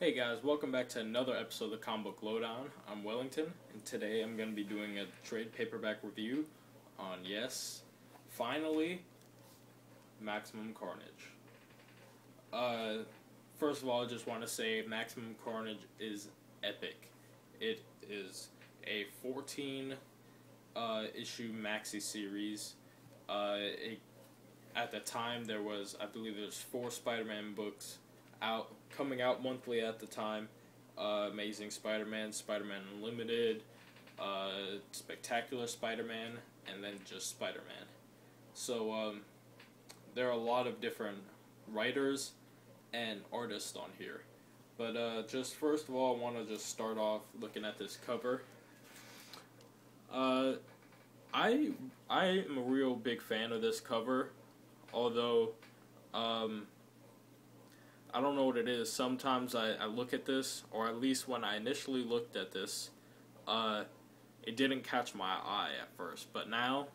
Hey guys, welcome back to another episode of the Comic Book Lowdown. I'm Wellington, and today I'm going to be doing a trade paperback review on, yes, finally, Maximum Carnage. First of all, I just want to say Maximum Carnage is epic. It is a 14 issue maxi series. At the time, I believe there's 4 Spider-Man books coming out monthly at the time. Amazing Spider-Man, Spider-Man Unlimited, Spectacular Spider-Man, and then just Spider-Man. So there are a lot of different writers and artists on here. But just first of all, I want to just start off looking at this cover. I am a real big fan of this cover, although I don't know what it is. Sometimes I look at this, or at least when I initially looked at this, it didn't catch my eye at first. But now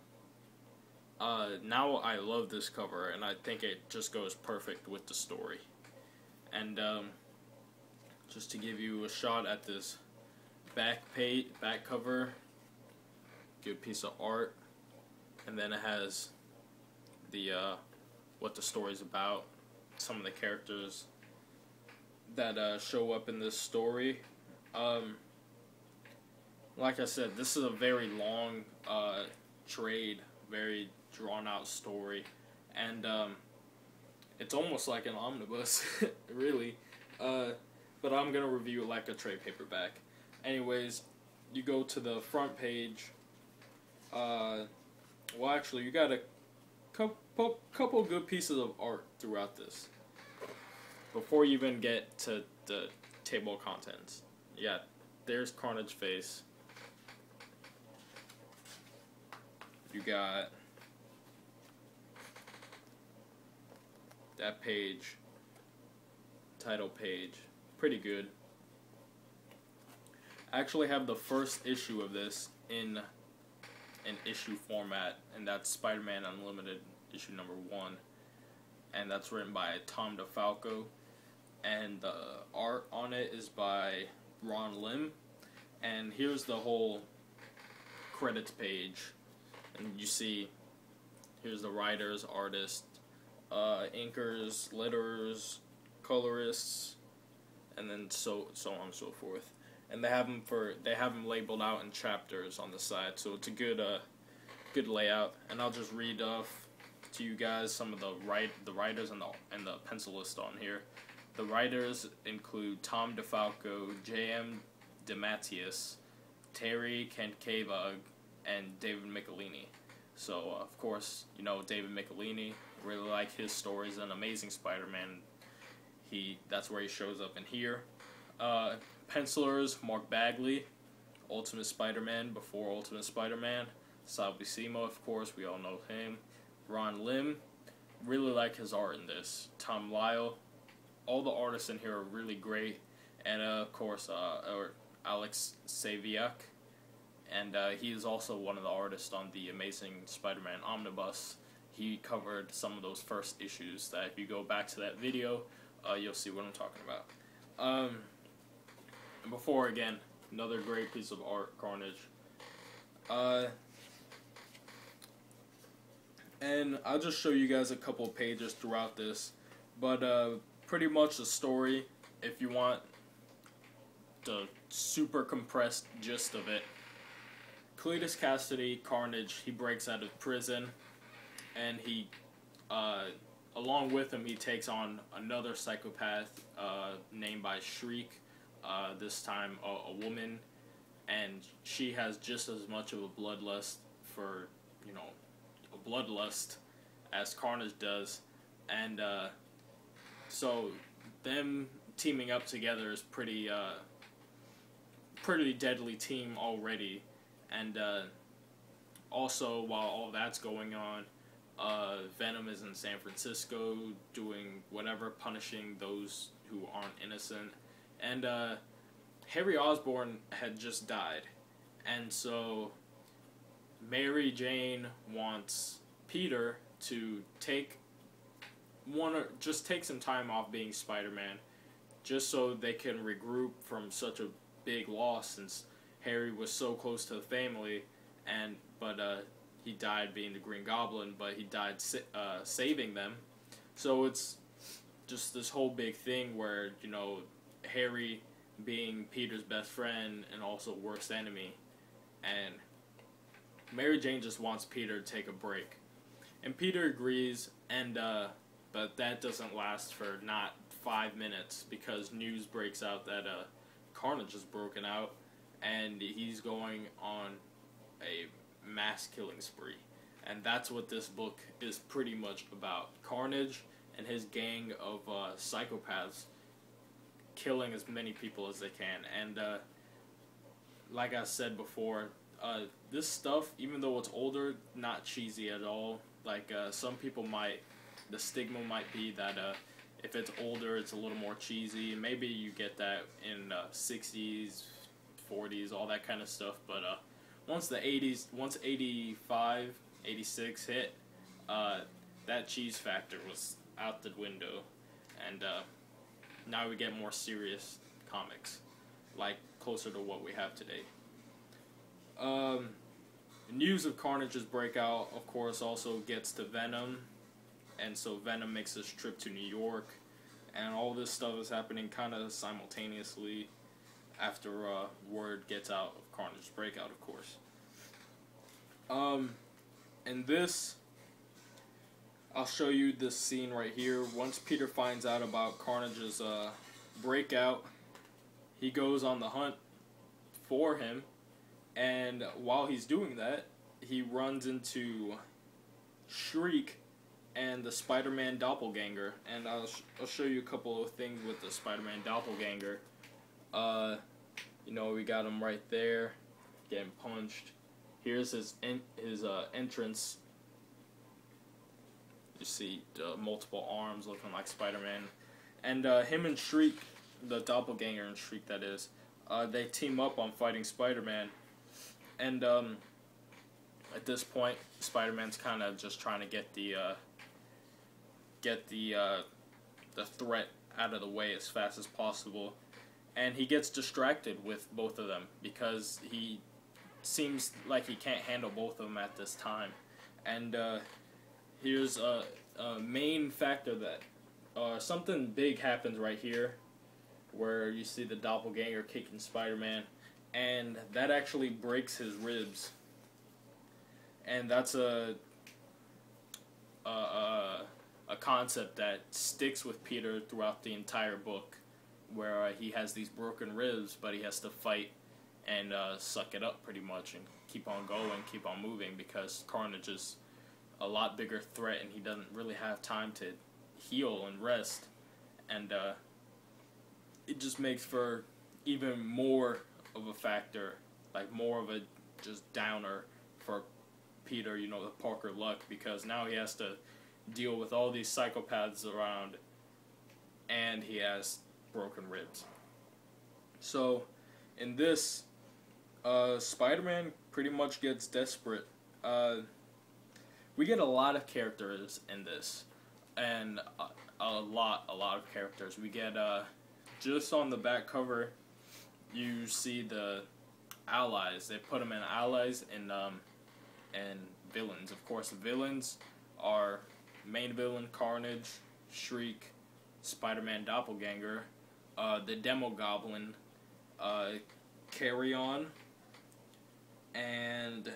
I love this cover, and I think it just goes perfect with the story. And just to give you a shot at this back cover, good piece of art, and then it has the what the story's about, some of the characters that show up in this story. Like I said, this is a very long trade, very drawn out story, and it's almost like an omnibus, really. But I'm gonna review it like a trade paperback. Anyways, you go to the front page. Well, actually, you got a couple good pieces of art throughout this. Before you even get to the table of contents, yeah, there's Carnage face. You got that page, title page, pretty good. I actually have the first issue of this in an issue format, and that's Spider-Man Unlimited issue number 1, and that's written by Tom DeFalco, and the art on it is by Ron Lim. And here's the whole credits page, and you see here's the writers, artists, inkers, letterers, colorists, and then so on and so forth. And they have them labeled out in chapters on the side, so it's a good layout. And I'll just read off to you guys some of the writers and the pencil list on here. The writers include Tom DeFalco, J.M. DeMatteis, Terry Kankavag, and David Michelinie. So of course, you know David Michelinie. Really like his stories in Amazing Spider-Man. That's where he shows up in here. Pencilers, Mark Bagley, Ultimate Spider-Man before Ultimate Spider-Man. Sal Buscema, of course, we all know him. Ron Lim, really like his art in this. Tom Lyle, all the artists in here are really great. And of course, Alex Saviak, and he is also one of the artists on the Amazing Spider-Man Omnibus. He covered some of those first issues that if you go back to that video, you'll see what I'm talking about. And before, again, another great piece of art, Carnage. And I'll just show you guys a couple of pages throughout this. But pretty much the story, if you want the super compressed gist of it. Cletus Cassidy, Carnage, he breaks out of prison, and he, along with him, he takes on another psychopath named by Shriek. This time a woman, and she has just as much of a bloodlust as Carnage does, and so them teaming up together is pretty deadly team already. And also, while all that's going on, Venom is in San Francisco doing whatever, punishing those who aren't innocent. And Harry Osborn had just died, and so Mary Jane wants Peter to take some time off being Spider-Man just so they can regroup from such a big loss, since Harry was so close to the family, but he died being the Green Goblin, but he died saving them. So it's just this whole big thing where, you know, Harry being Peter's best friend and also worst enemy, and Mary Jane just wants Peter to take a break, and Peter agrees, and but that doesn't last for not 5 minutes, because news breaks out that Carnage is broken out, and he's going on a mass killing spree. And that's what this book is pretty much about. Carnage and his gang of psychopaths killing as many people as they can. And like I said before, this stuff, even though it's older, not cheesy at all. Like some people the stigma might be that if it's older, it's a little more cheesy. Maybe you get that in 60s, 40s, all that kind of stuff. But once the 80s, once 85, 86 hit, that cheese factor was out the window. And now we get more serious comics, like closer to what we have today. News of Carnage's breakout, of course, also gets to Venom. And so Venom makes this trip to New York, and all this stuff is happening kind of simultaneously after word gets out of Carnage's breakout, of course. In this, I'll show you this scene right here. Once Peter finds out about Carnage's breakout, he goes on the hunt for him, and while he's doing that, he runs into Shriek and the Spider-Man doppelganger, and I'll show you a couple of things with the Spider-Man doppelganger. You know, we got him right there, getting punched. Here's his entrance. You see multiple arms looking like Spider-Man, and him and Shriek, the doppelganger and Shriek, that is, they team up on fighting Spider-Man, and at this point, Spider-Man's kind of just trying to get the threat out of the way as fast as possible, and he gets distracted with both of them because he seems like he can't handle both of them at this time. And here's a main factor that something big happens right here, where you see the doppelganger kicking Spider-Man, and that actually breaks his ribs, and that's a concept that sticks with Peter throughout the entire book, where he has these broken ribs, but he has to fight and suck it up pretty much and keep on going, keep on moving, because Carnage is a lot bigger threat and he doesn't really have time to heal and rest, and it just makes for even more of a factor, like more of a just downer for Peter, you know, the Parker luck, because now he has to deal with all these psychopaths around, and he has broken ribs. So, in this, Spider-Man pretty much gets desperate. We get a lot of characters in this, and a lot of characters. We get, just on the back cover, you see the allies. They put them in allies and villains. Of course, the villains are main villain Carnage, Shriek, Spider-Man doppelganger, the Demo Goblin, Carry On, and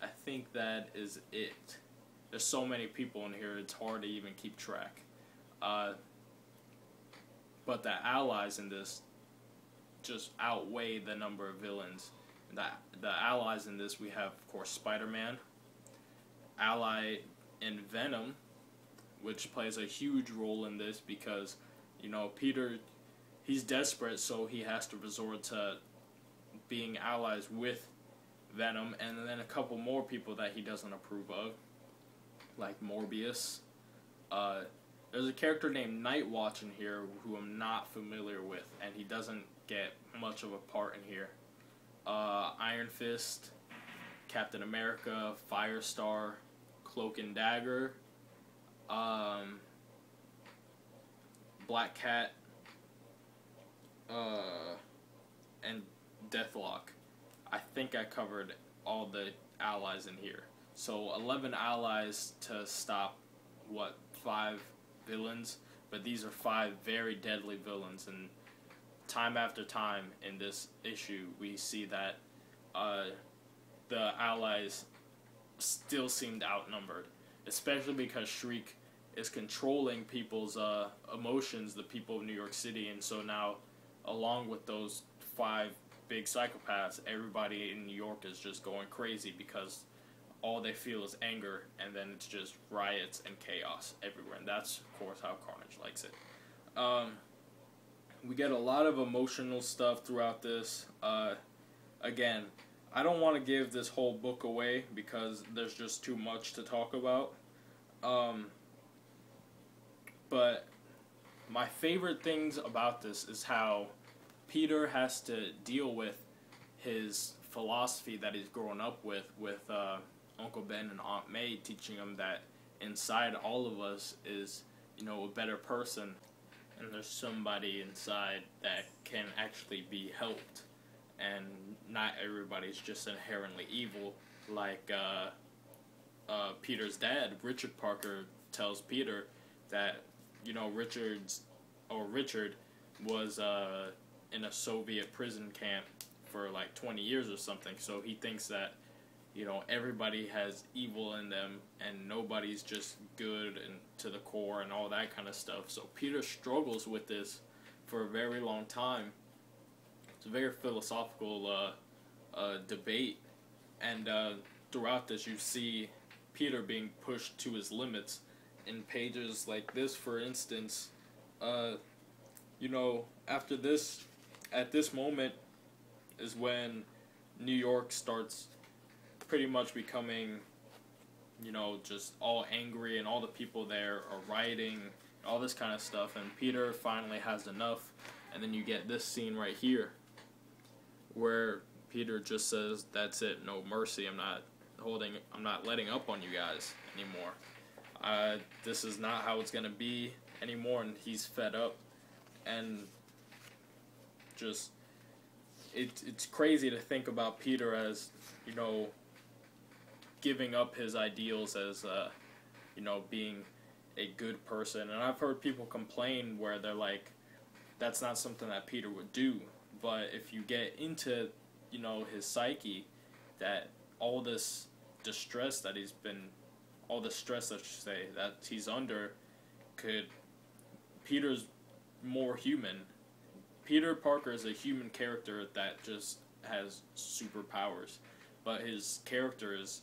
I think that is it. There's so many people in here, it's hard to even keep track. But the allies in this just outweigh the number of villains. The allies in this, we have, of course, Spider-Man, ally in Venom, which plays a huge role in this because, you know, Peter, he's desperate, so he has to resort to being allies with Venom, and then a couple more people that he doesn't approve of, like Morbius. There's a character named Nightwatch in here who I'm not familiar with, and he doesn't get much of a part in here. Iron Fist, Captain America, Firestar, Cloak and Dagger, Black Cat, and Deathlock. I think I covered all the allies in here. So 11 allies to stop, what, 5 villains? But these are 5 very deadly villains, and time after time in this issue, we see that the allies still seemed outnumbered, especially because Shriek is controlling people's emotions, the people of New York City, and so now, along with those 5 big psychopaths, everybody in New York is just going crazy because all they feel is anger, and then it's just riots and chaos everywhere, and that's, of course, how Carnage likes it. We get a lot of emotional stuff throughout this. Again, I don't want to give this whole book away because there's just too much to talk about. But my favorite things about this is how Peter has to deal with his philosophy that he's grown up with Uncle Ben and Aunt May teaching him that inside all of us is, a better person, and there's somebody inside that can actually be helped, and not everybody's just inherently evil, like Peter's dad, Richard Parker, tells Peter that, Richard was in a Soviet prison camp for like 20 years or something, so he thinks that, everybody has evil in them and nobody's just good and to the core and all that kind of stuff. So Peter struggles with this for a very long time. It's a very philosophical debate, and throughout this you see Peter being pushed to his limits in pages like this, for instance. After this, at this moment is when New York starts pretty much becoming, just all angry, and all the people there are rioting, all this kind of stuff, and Peter finally has enough, and then you get this scene right here, where Peter just says, "That's it, no mercy, I'm not letting up on you guys anymore. This is not how it's gonna be anymore," and he's fed up, and just, it's crazy to think about Peter as, giving up his ideals as, being a good person. And I've heard people complain where they're like, that's not something that Peter would do. But if you get into, his psyche, that all this distress that all the stress, I should say, that he's under, Peter's more human. Peter Parker is a human character that just has superpowers, but his character is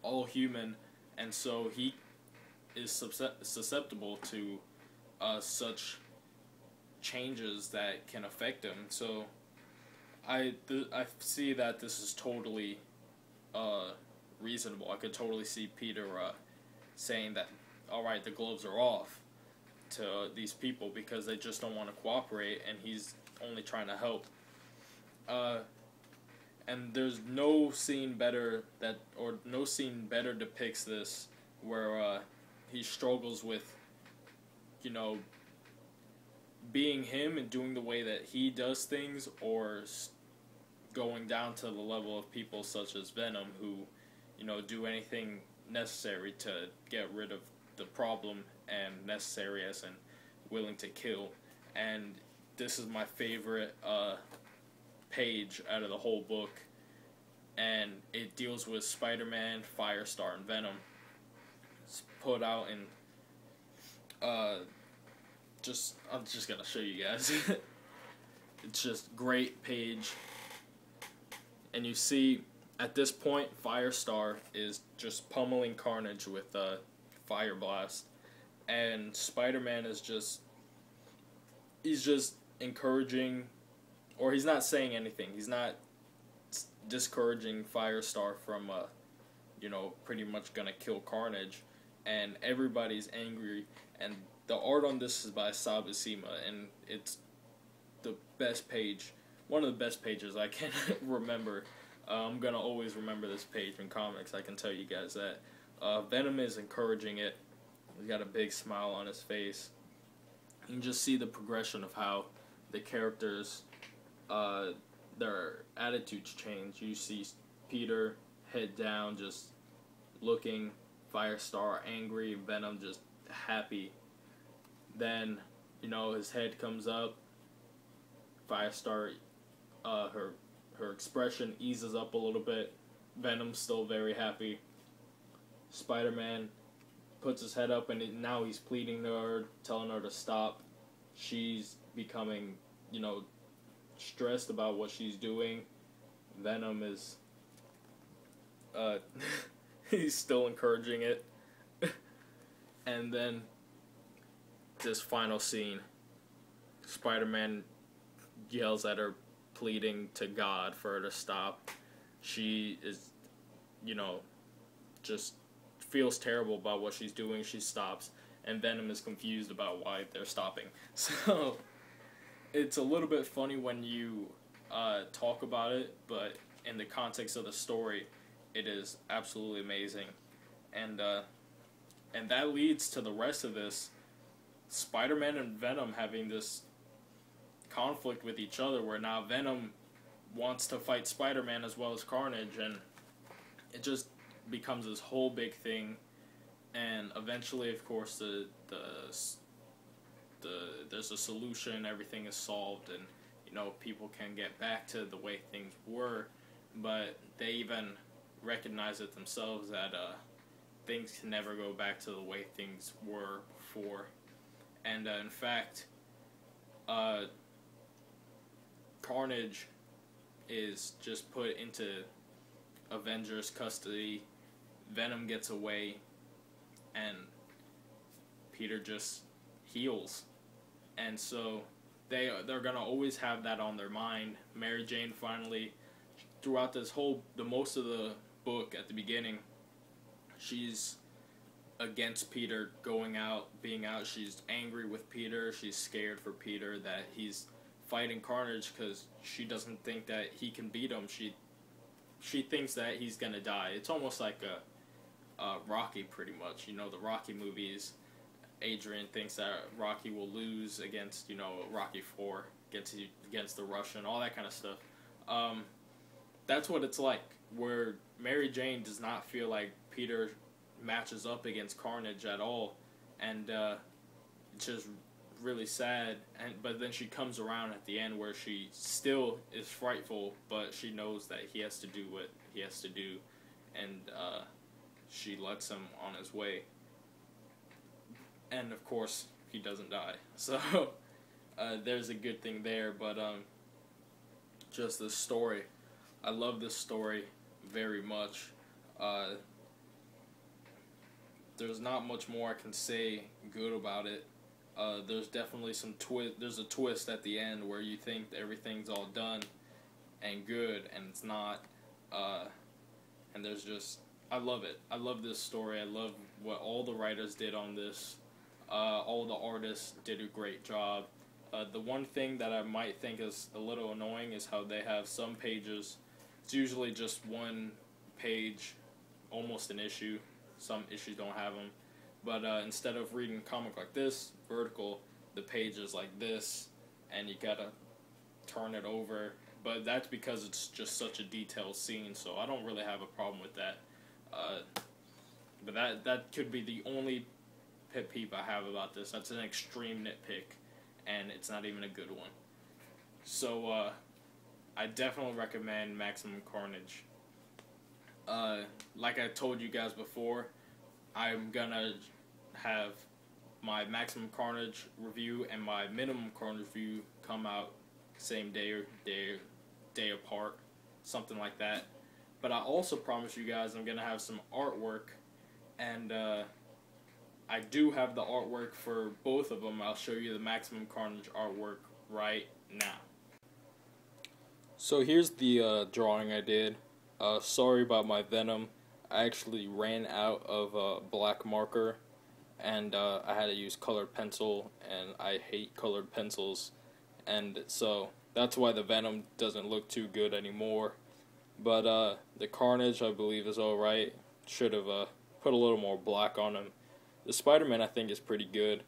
all human, and so he is susceptible to such changes that can affect him. So I see that this is totally reasonable. I could totally see Peter saying that, alright, the gloves are off to these people because they just don't want to cooperate, and he's only trying to help. And there's no scene better depicts this, where he struggles with, being him and doing the way that he does things, or going down to the level of people such as Venom, who, do anything necessary to get rid of the problem, and necessary as in willing to kill. And this is my favorite page out of the whole book, and it deals with Spider-Man, Firestar, and Venom. It's put out in I'm just gonna show you guys. It's just great page, and you see at this point Firestar is just pummeling Carnage with Fire Blast, and Spider-Man is he's just encouraging, or he's not saying anything. He's not discouraging Firestar from, pretty much gonna kill Carnage, and everybody's angry. And the art on this is by Sabasima, and it's the best page, one of the best pages I can remember. I'm gonna always remember this page in comics, I can tell you guys that. Venom is encouraging it. He's got a big smile on his face. You can just see the progression of how the characters, their attitudes change. You see Peter head down, just looking, Firestar angry, Venom just happy. Then, his head comes up, Firestar, her expression eases up a little bit, Venom's still very happy. Spider-Man puts his head up, and now he's pleading to her, telling her to stop. She's becoming, stressed about what she's doing. Venom is, he's still encouraging it. And then, this final scene, Spider-Man yells at her, pleading to God for her to stop. She is, just feels terrible about what she's doing. She stops, and Venom is confused about why they're stopping. So it's a little bit funny when you talk about it, but in the context of the story, it is absolutely amazing. And that leads to the rest of this, Spider-Man and Venom having this conflict with each other, where now Venom wants to fight Spider-Man as well as Carnage, and it just becomes this whole big thing. And eventually, of course, there's a solution, everything is solved, and people can get back to the way things were. But they even recognize it themselves that things can never go back to the way things were before. And in fact, Carnage is just put into Avengers custody. Venom gets away, and Peter just heals. And so they're gonna always have that on their mind. Mary Jane finally, throughout the most of the book at the beginning, she's against Peter going out, being out. She's angry with Peter. She's scared for Peter that he's fighting Carnage because she doesn't think that he can beat him. She thinks that he's gonna die. It's almost like a Rocky, pretty much. The Rocky movies. Adrian thinks that Rocky will lose against, Rocky 4, against the Russian, all that kind of stuff. That's what it's like, where Mary Jane does not feel like Peter matches up against Carnage at all, and it's just really sad. But then she comes around at the end, where she still is frightful, but she knows that he has to do what he has to do, and she lets him on his way. And of course, he doesn't die. So there's a good thing there. But just the story, I love this story very much. There's not much more I can say good about it. There's definitely some twist. There's a twist at the end where you think that everything's all done and good, and it's not. And there's just, I love it. I love this story. I love what all the writers did on this. All the artists did a great job. The one thing that I might think is a little annoying is how they have some pages. It's usually just one page, almost an issue. Some issues don't have them. But instead of reading a comic like this, vertical, the page is like this, and you gotta turn it over. But that's because it's just such a detailed scene, so I don't really have a problem with that. But that could be the only pet peeve I have about this. That's an extreme nitpick, and it's not even a good one. So I definitely recommend Maximum Carnage. Like I told you guys before, I'm gonna have my Maximum Carnage review and my Minimum Carnage review come out same day or day apart, something like that. But I also promise you guys I'm gonna have some artwork, and I do have the artwork for both of them. I'll show you the Maximum Carnage artwork right now. So here's the drawing I did. Sorry about my Venom. I actually ran out of black marker, and I had to use colored pencil, and I hate colored pencils, and so that's why the Venom doesn't look too good anymore. But the Carnage, I believe, is alright. Should have put a little more black on him. The Spider-Man, I think, is pretty good.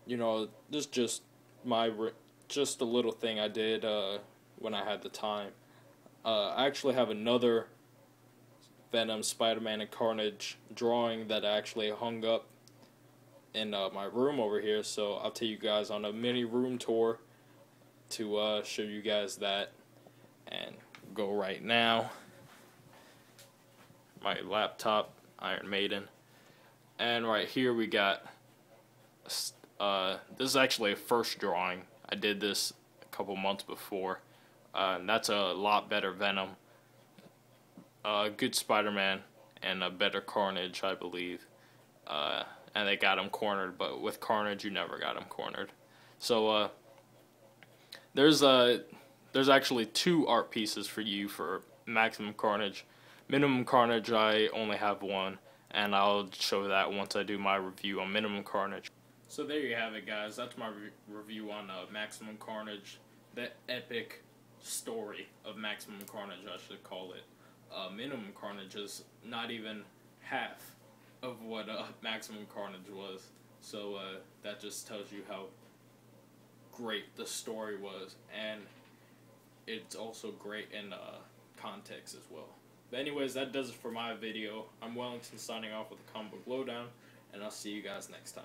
There's just just a little thing I did when I had the time. I actually have another Venom, Spider-Man, and Carnage drawing that I actually hung up in my room over here, so I'll take you guys on a mini room tour to show you guys that. And go right now. My laptop, Iron Maiden. And right here we got, this is actually a first drawing. I did this a couple months before. And that's a lot better Venom. Good Spider-Man and a better Carnage, I believe. And they got him cornered, but with Carnage you never got him cornered. So there's actually 2 art pieces for you for Maximum Carnage. Minimum Carnage I only have 1, and I'll show that once I do my review on Minimum Carnage. So there you have it, guys. That's my review on Maximum Carnage, the epic story of Maximum Carnage, I should call it. Minimum Carnage is not even half of what Maximum Carnage was. So that just tells you how great the story was, and it's also great in context as well. But anyways, that does it for my video. I'm Wellington signing off with a comic book lowdown, and I'll see you guys next time.